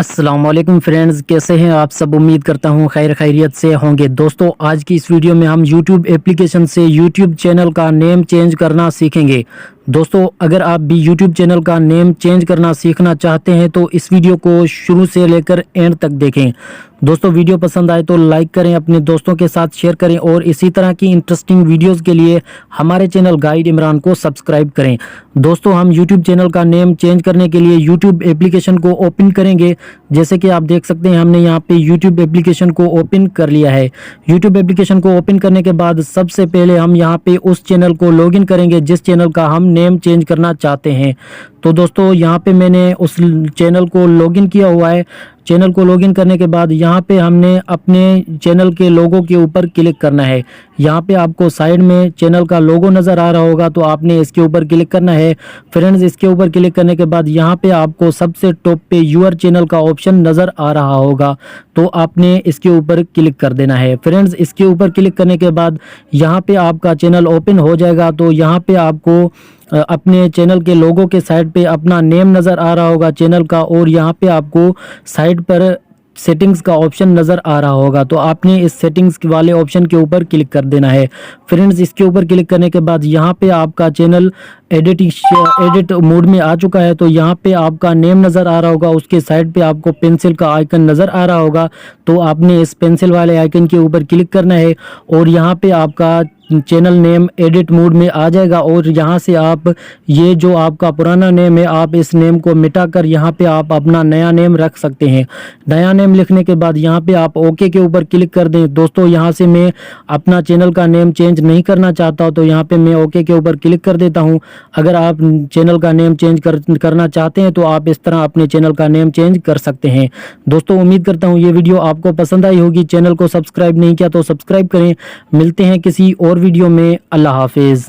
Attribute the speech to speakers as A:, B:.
A: अस्सलाम वालेकुम फ्रेंड्स, कैसे हैं आप सब। उम्मीद करता हूं खैरियत से होंगे। दोस्तों, आज की इस वीडियो में हम YouTube एप्लीकेशन से YouTube चैनल का नेम चेंज करना सीखेंगे। दोस्तों, अगर आप भी YouTube चैनल का नेम चेंज करना सीखना चाहते हैं तो इस वीडियो को शुरू से लेकर एंड तक देखें। दोस्तों, वीडियो पसंद आए तो लाइक करें, अपने दोस्तों के साथ शेयर करें और इसी तरह की इंटरेस्टिंग वीडियोस के लिए हमारे चैनल गाइड इमरान को सब्सक्राइब करें। दोस्तों, हम YouTube चैनल का नेम चेंज करने के लिए YouTube एप्लीकेशन को ओपन करेंगे। जैसे कि आप देख सकते हैं, हमने यहाँ पे YouTube एप्लीकेशन को ओपन कर लिया है। YouTube एप्लीकेशन को ओपन करने के बाद सबसे पहले हम यहाँ पे उस चैनल को लॉगिन करेंगे जिस चैनल का हम नेम चेंज करना चाहते हैं। तो दोस्तों, यहाँ पे मैंने उस चैनल को लॉगिन किया हुआ है। चैनल को लॉगिन करने के बाद यहाँ पे हमने अपने चैनल के लोगो के ऊपर क्लिक करना है। यहाँ पे आपको साइड में चैनल का लोगो नज़र आ रहा होगा, तो आपने इसके ऊपर क्लिक करना है। फ्रेंड्स, इसके ऊपर क्लिक करने के बाद यहाँ पे आपको सबसे टॉप पे यूर चैनल का ऑप्शन नज़र आ रहा होगा, तो आपने इसके ऊपर क्लिक कर देना है। फ्रेंड्स, इसके ऊपर क्लिक करने के बाद यहाँ पे आपका चैनल ओपन हो जाएगा। तो यहाँ पे आपको अपने चैनल के लोगों के साइड पे अपना नेम नज़र आ रहा होगा चैनल का, और यहाँ पे आपको साइड पर सेटिंग्स का ऑप्शन नज़र आ रहा होगा, तो आपने इस सेटिंग्स वाले ऑप्शन के ऊपर क्लिक कर देना है। फ्रेंड्स, इसके ऊपर क्लिक करने के बाद यहाँ पे आपका चैनल एडिट मोड में आ चुका है। तो यहाँ पे आपका नेम नज़र आ रहा होगा, उसके साइड पे आपको पेंसिल का आइकन नज़र आ रहा होगा, तो आपने इस पेंसिल वाले आइकन के ऊपर क्लिक करना है और यहाँ पे आपका चैनल नेम एडिट मोड में आ जाएगा। और यहाँ से आप ये जो आपका पुराना नेम है, आप इस नेम को मिटाकर यहाँ पे आप अपना नया नेम रख सकते हैं। नया नेम लिखने के बाद यहाँ पे आप ओके के ऊपर क्लिक कर दें। दोस्तों, यहाँ से मैं अपना चैनल का नेम चेंज नहीं करना चाहता, तो यहाँ पे मैं ओके के ऊपर क्लिक कर देता हूँ। अगर आप चैनल का नेम चेंज करना चाहते हैं तो आप इस तरह अपने चैनल का नेम चेंज कर सकते हैं। दोस्तों, उम्मीद करता हूँ ये वीडियो आपको पसंद आई होगी। चैनल को सब्सक्राइब नहीं किया तो सब्सक्राइब करें। मिलते हैं किसी और वीडियो में। अल्लाह हाफिज़।